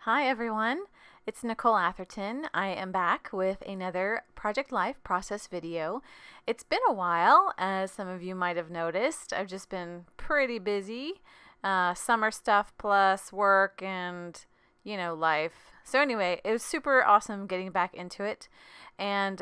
Hi everyone, it's Nicole Atherton. I am back with another Project Life process video. It's been a while, as some of you might have noticed. I've just been pretty busy. Summer stuff plus work and, life. So anyway, it was super awesome getting back into it. And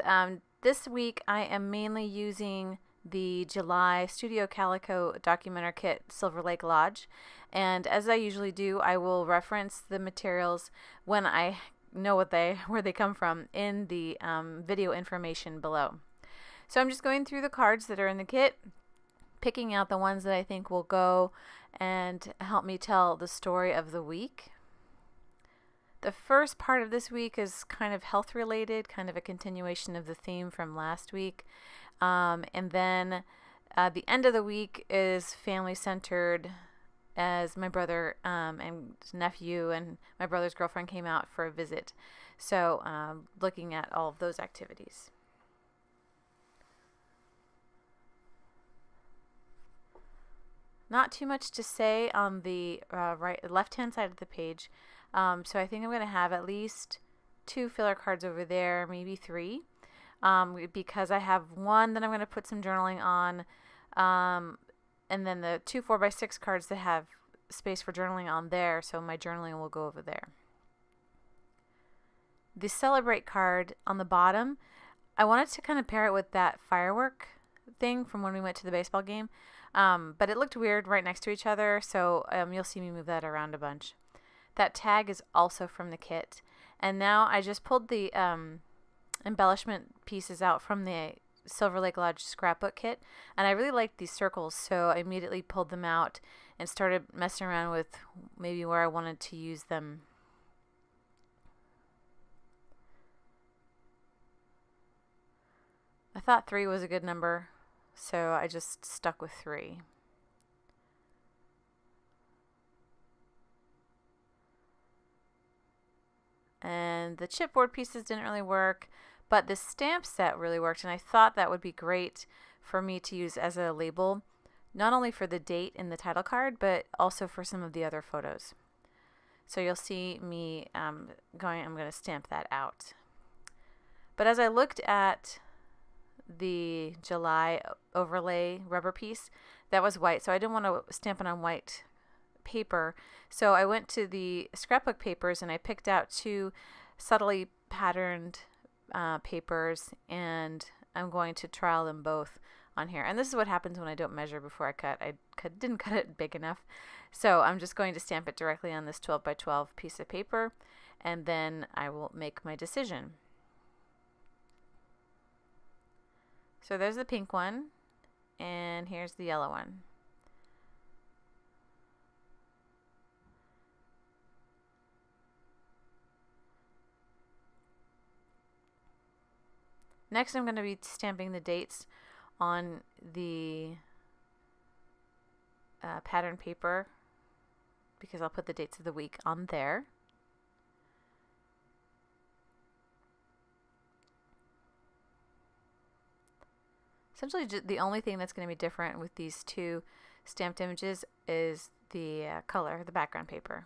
this week I am mainly using the July Studio Calico Documenter Kit Silver Lake Lodge. And as I usually do, I will reference the materials when I know where they come from in the video information below. So I'm just going through the cards that are in the kit, picking out the ones that I think will go and help me tell the story of the week. The first part of this week is kind of health related, kind of a continuation of the theme from last week. And then the end of the week is family centered, as my brother and nephew and my brother's girlfriend came out for a visit. So looking at all of those activities. Not too much to say on the left-hand side of the page. So I think I'm going to have at least 2 filler cards over there, maybe 3. Because I have one that I'm going to put some journaling on, and then the 2 4x6 cards that have space for journaling on there, so my journaling will go over there. The Celebrate card on the bottom, I wanted to kind of pair it with that firework thing from when we went to the baseball game, but it looked weird right next to each other, so you'll see me move that around a bunch. That tag is also from the kit, and now I just pulled the embellishment pieces out from the Silver Lake Lodge scrapbook kit, and I really liked these circles, so I immediately pulled them out and started messing around with maybe where I wanted to use them. I thought 3 was a good number, so I just stuck with 3. And the chipboard pieces didn't really work, but the stamp set really worked, and I thought that would be great for me to use as a label, not only for the date in the title card, but also for some of the other photos. So you'll see me I'm going to stamp that out. But as I looked at the July overlay rubber piece, that was white, so I didn't want to stamp it on white paper, so I went to the scrapbook papers and I picked out 2 subtly patterned papers, and I'm going to trial them both on here. And this is what happens when I don't measure before I cut. I didn't cut it big enough, so I'm just going to stamp it directly on this 12 by 12 piece of paper, and then I will make my decision. So there's the pink one, and here's the yellow one. Next, I'm going to be stamping the dates on the pattern paper, because I'll put the dates of the week on there. Essentially, the only thing that's going to be different with these 2 stamped images is the color, the background paper.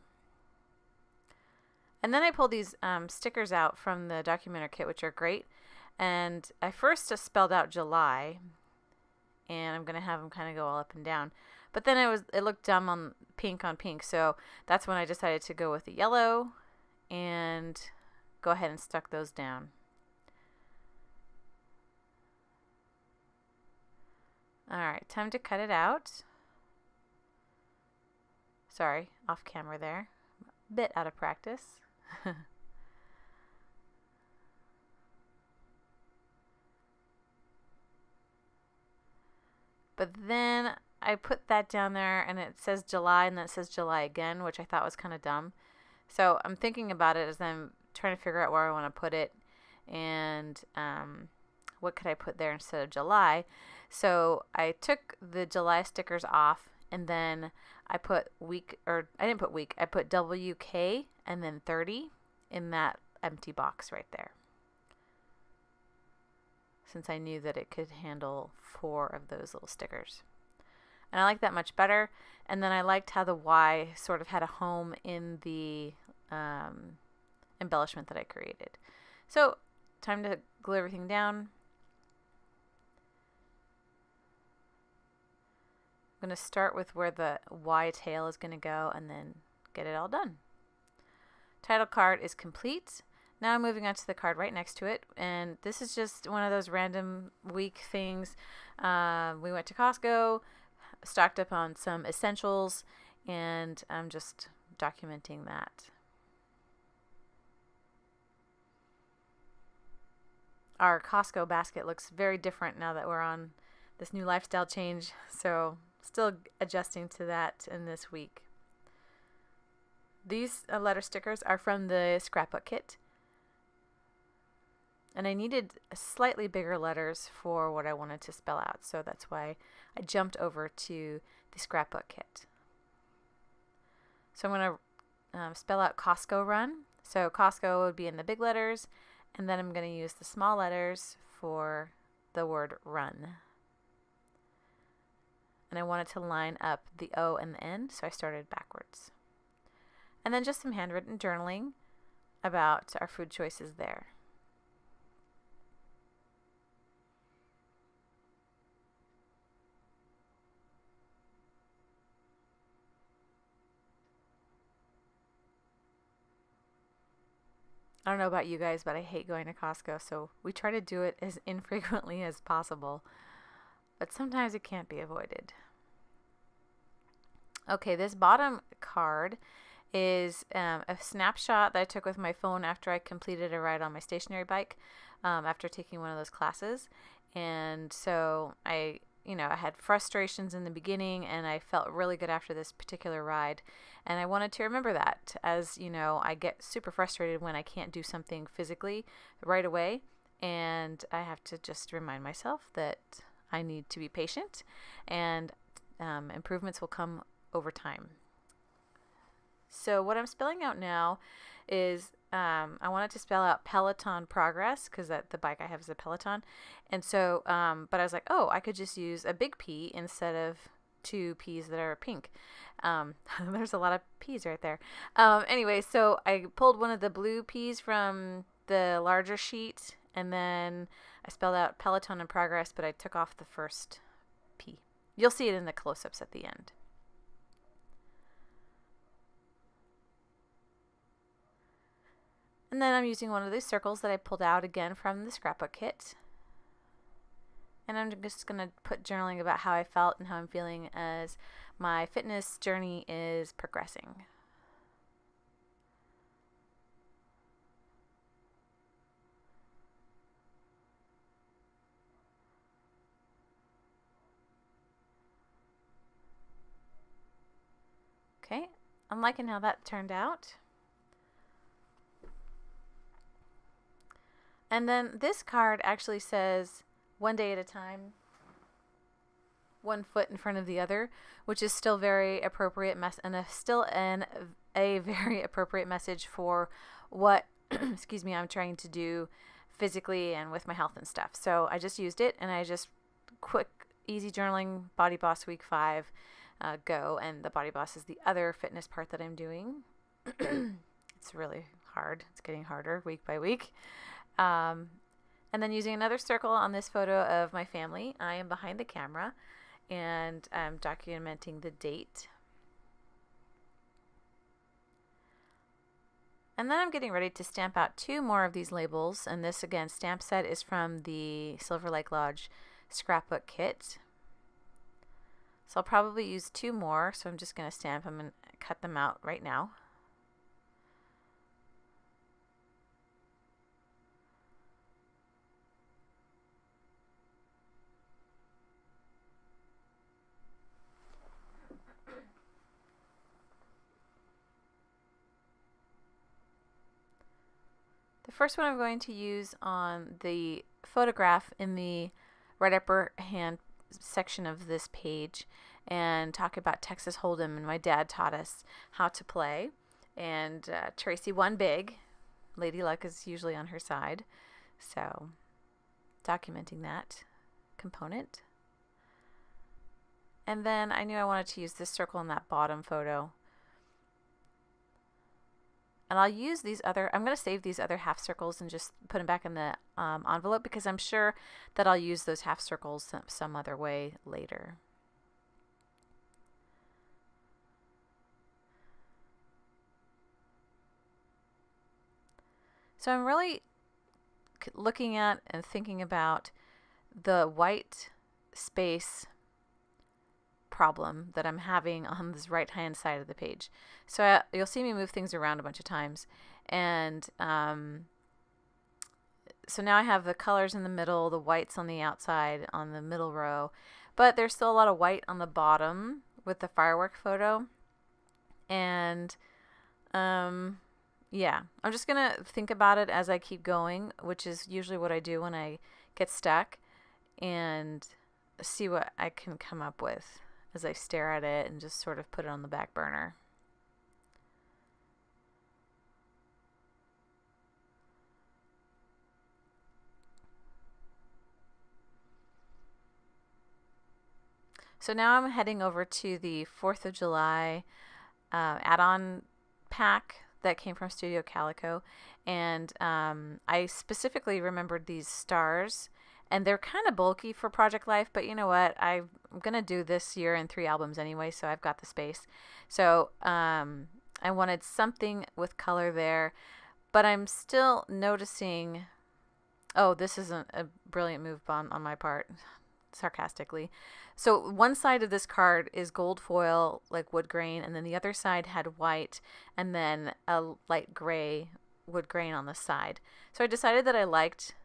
And then I pulled these stickers out from the Documenter kit, which are great. And I first just spelled out July, and I'm going to have them kind of go all up and down. But then it looked dumb on pink, so that's when I decided to go with the yellow and go ahead and stuck those down. Alright, time to cut it out. Sorry, off camera there. A bit out of practice. But then I put that down there, and it says July, and then it says July again, which I thought was kind of dumb. So I'm thinking about it as I'm trying to figure out where I want to put it, and what could I put there instead of July. So I took the July stickers off, and then I put week, or I didn't put week, I put WK and then 30 in that empty box right there, since I knew that it could handle 4 of those little stickers. And I like that much better. And then I liked how the Y sort of had a home in the embellishment that I created. So time to glue everything down. I'm going to start with where the Y tail is going to go and then get it all done. Title card is complete. Now I'm moving on to the card right next to it, and this is just one of those random week things. We went to Costco, stocked up on some essentials, and I'm just documenting that. Our Costco basket looks very different now that we're on this new lifestyle change, so still adjusting to that in this week. These letter stickers are from the scrapbook kit, and I needed slightly bigger letters for what I wanted to spell out, so that's why I jumped over to the scrapbook kit. So I'm going to spell out Costco Run. So Costco would be in the big letters, and then I'm going to use the small letters for the word run. And I wanted to line up the O and the N, so I started backwards. And then just some handwritten journaling about our food choices there. I don't know about you guys, but I hate going to Costco, so we try to do it as infrequently as possible. But sometimes it can't be avoided. Okay, this bottom card is a snapshot that I took with my phone after I completed a ride on my stationary bike after taking one of those classes. And so I had frustrations in the beginning, and I felt really good after this particular ride. And I wanted to remember that, as I get super frustrated when I can't do something physically right away. And I have to just remind myself that I need to be patient, and improvements will come over time. So what I'm spelling out now is I wanted to spell out Peloton progress, because the bike I have is a Peloton. And so, but I was like, oh, I could just use a big P instead of two P's that are pink. There's a lot of P's right there. Anyway, so I pulled one of the blue P's from the larger sheet, and then I spelled out Peloton in progress, but I took off the first P. You'll see it in the close-ups at the end. And then I'm using one of these circles that I pulled out again from the scrapbook kit. And I'm just going to put journaling about how I felt and how I'm feeling as my fitness journey is progressing. Okay, I'm liking how that turned out. And then this card actually says one day at a time, one foot in front of the other, which is still very appropriate a very appropriate message for what excuse me, I'm trying to do physically and with my health and stuff. So I just used it, and I just quick, easy journaling, Body Boss week 5, go. And the Body Boss is the other fitness part that I'm doing. It's really hard. It's getting harder week by week. And then using another circle on this photo of my family, I am behind the camera, and I'm documenting the date. And then I'm getting ready to stamp out 2 more of these labels, and this, again, stamp set is from the Silver Lake Lodge scrapbook kit. So I'll probably use 2 more, so I'm just going to stamp them and cut them out right now. The first one I'm going to use on the photograph in the right upper hand section of this page, and talk about Texas Hold'em, and my dad taught us how to play, and Tracy won big. Lady Luck is usually on her side, so documenting that component. And then I knew I wanted to use this circle in that bottom photo. And I'll use these other, I'm going to save these other half circles and just put them back in the envelope, because I'm sure that I'll use those half circles some other way later. So I'm really looking at and thinking about the white space problem that I'm having on this right hand side of the page. So you'll see me move things around a bunch of times, and so now I have the colors in the middle, the whites on the outside on the middle row, but there's still a lot of white on the bottom with the firework photo. And yeah, I'm just gonna think about it as I keep going, which is usually what I do when I get stuck, and see what I can come up with as I stare at it and just sort of put it on the back burner. So now I'm heading over to the 4th of July add-on pack that came from Studio Calico, and I specifically remembered these stars, and they're kind of bulky for Project Life, but you know what, I'm gonna do this year in 3 albums anyway, so I've got the space. So I wanted something with color there, but I'm still noticing, oh, this isn't a brilliant move on my part, sarcastically. So one side of this card is gold foil, like wood grain, and then the other side had white and then a light gray wood grain on the side. So I decided that I liked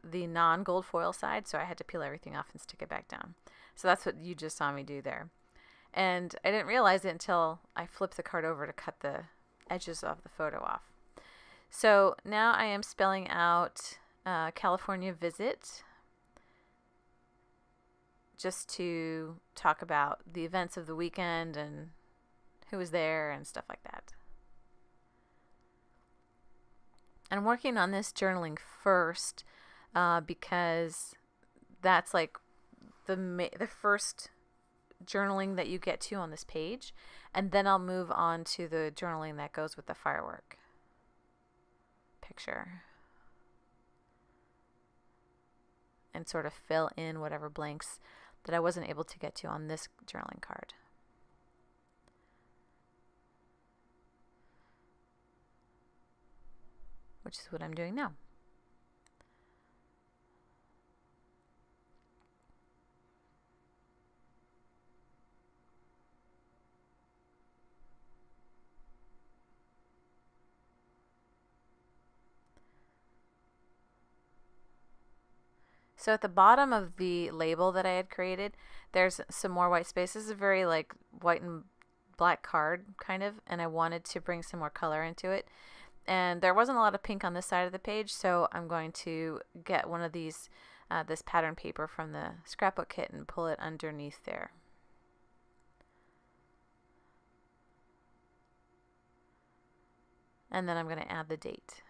the non-gold foil side, so I had to peel everything off and stick it back down. So that's what you just saw me do there. And I didn't realize it until I flipped the card over to cut the edges of the photo off. So now I am spelling out California Visit, just to talk about the events of the weekend and who was there and stuff like that. I'm working on this journaling first because that's like the first journaling that you get to on this page, and then I'll move on to the journaling that goes with the firework picture and sort of fill in whatever blanks that I wasn't able to get to on this journaling card. Which is what I'm doing now. So at the bottom of the label that I had created, there's some more white space. This is a very like white and black card kind of, and I wanted to bring some more color into it. And there wasn't a lot of pink on this side of the page, so I'm going to get one of these, this pattern paper from the scrapbook kit and pull it underneath there. And then I'm going to add the date.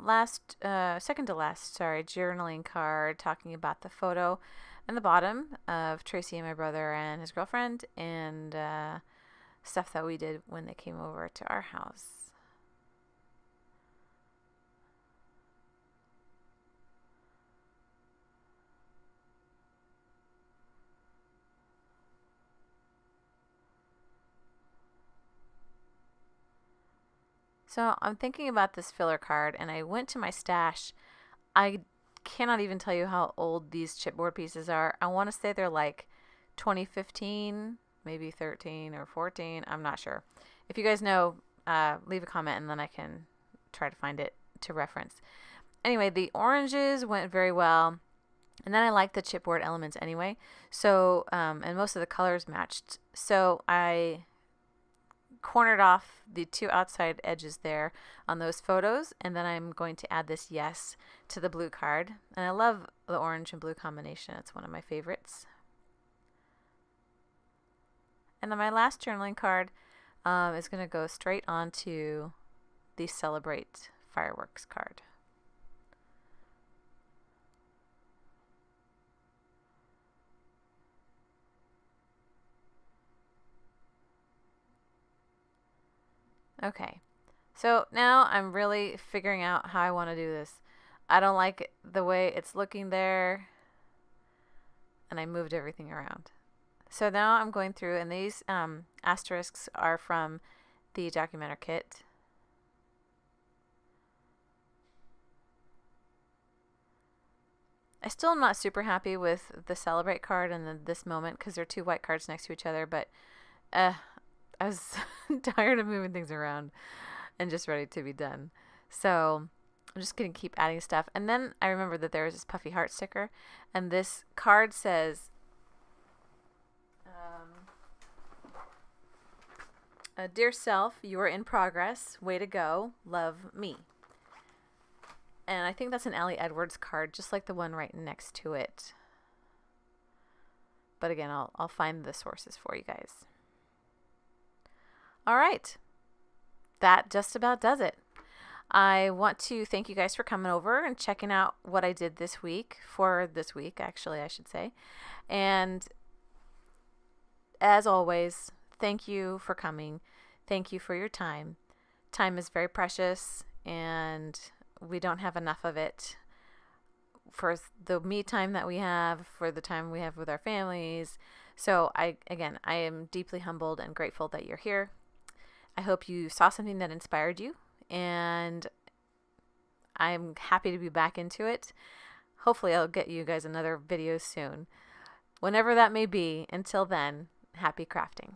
Second to last, journaling card talking about the photo in the bottom of Tracy and my brother and his girlfriend, and stuff that we did when they came over to our house. So I'm thinking about this filler card, and I went to my stash. I cannot even tell you how old these chipboard pieces are. I want to say they're like 2015, maybe 13 or 14. I'm not sure. If you guys know, leave a comment and then I can try to find it to reference. Anyway, the oranges went very well. And then I like the chipboard elements anyway. So, and most of the colors matched. So I cornered off the 2 outside edges there on those photos, and then I'm going to add this yes to the blue card. And I love the orange and blue combination. It's one of my favorites. And then my last journaling card is going to go straight onto the Celebrate Fireworks card. Okay. So now I'm really figuring out how I want to do this. I don't like the way it's looking there, and I moved everything around. So now I'm going through, and these asterisks are from the Documenter kit. I still am not super happy with the Celebrate card and this moment because they're two white cards next to each other, but I was tired of moving things around and just ready to be done. So I'm just going to keep adding stuff. And then I remembered that there was this puffy heart sticker, and this card says, Dear self, you are in progress. Way to go. Love, me. And I think that's an Allie Edwards card, just like the one right next to it. But again, I'll find the sources for you guys. All right. That just about does it. I want to thank you guys for coming over and checking out what I did this week, actually, I should say. And as always, thank you for coming. Thank you for your time. Time is very precious, and we don't have enough of it for the me time that we have, for the time we have with our families. So I am deeply humbled and grateful that you're here. I hope you saw something that inspired you, and I'm happy to be back into it. Hopefully I'll get you guys another video soon. Whenever that may be, until then, happy crafting.